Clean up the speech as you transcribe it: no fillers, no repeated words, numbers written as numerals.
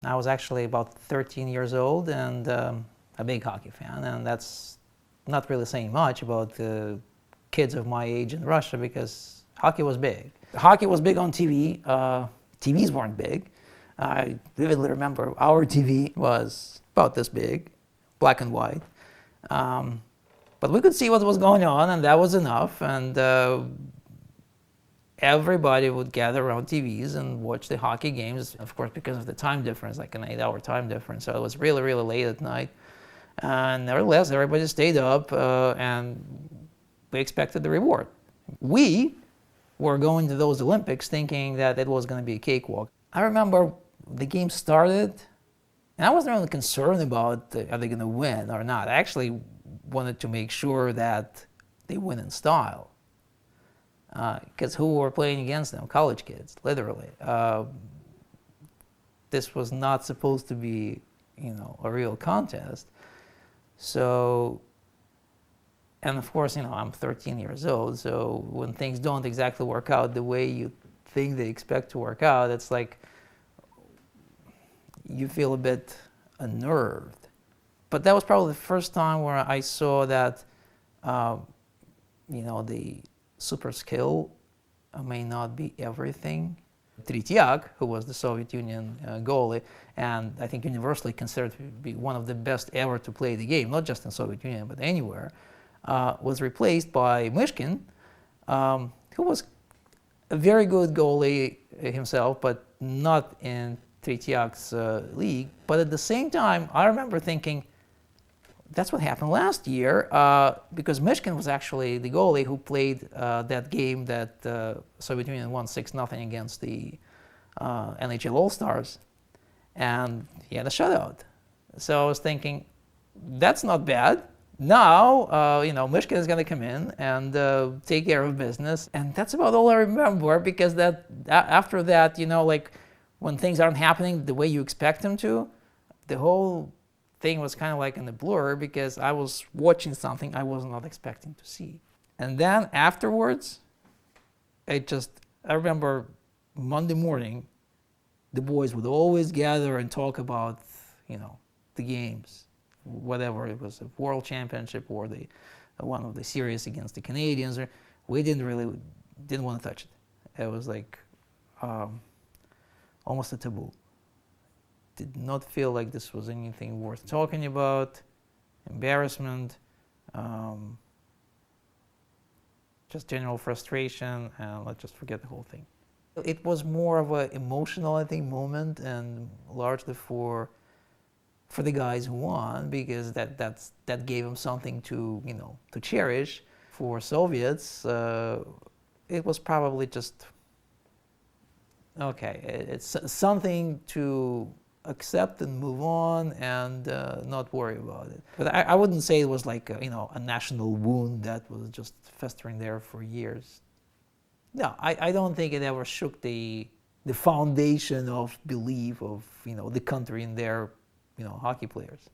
I was actually about 13 years old and a big hockey fan, and that's not really saying much about the kids of my age in Russia because hockey was big. Hockey was big on TV. TVs weren't big. I vividly remember our TV was about this big, black and white. But we could see what was going on, and that was enough. And everybody would gather around TVs and watch the hockey games, of course, because of the time difference, like an 8-hour time difference. So it was really, really late at night. And nevertheless, everybody stayed up, and we expected the reward. We were going to those Olympics thinking that it was going to be a cakewalk. I remember the game started, and I wasn't really concerned about are they going to win or not. I actually wanted to make sure that they win in style. Because who were playing against them? College kids, literally. This was not supposed to be, a real contest. So, and of course, I'm 13 years old, so when things don't exactly work out the way you think they expect to work out, it's like you feel a bit unnerved. But that was probably the first time where I saw that, the super skill may not be everything. Tretyak, who was the Soviet Union goalie, and I think universally considered to be one of the best ever to play the game, not just in Soviet Union, but anywhere, was replaced by Myshkin, who was a very good goalie himself, but not in Tretyak's league. But at the same time, I remember thinking, that's what happened last year, because Myshkin was actually the goalie who played that game that Soviet Union won 6-0 against the NHL All-Stars, and he had a shutout. So I was thinking, that's not bad. Now, Myshkin is going to come in and take care of business, and that's about all I remember, because after that, like when things aren't happening the way you expect them to, the whole thing was kind of like in a blur, because I was watching something I was not expecting to see. And then afterwards, I remember Monday morning, the boys would always gather and talk about, the games, whatever it was, a world championship or one of the series against the Canadians. We didn't want to touch it. It was like almost a taboo. Did not feel like this was anything worth talking about. Embarrassment, just general frustration, and let's just forget the whole thing. It was more of an emotional, I think, moment, and largely for the guys who won, because that gave them something to to cherish. For Soviets, it was probably just okay. It's something to accept and move on and not worry about it. But I wouldn't say it was like a national wound that was just festering there for years. No, I don't think it ever shook the foundation of belief of the country and their hockey players.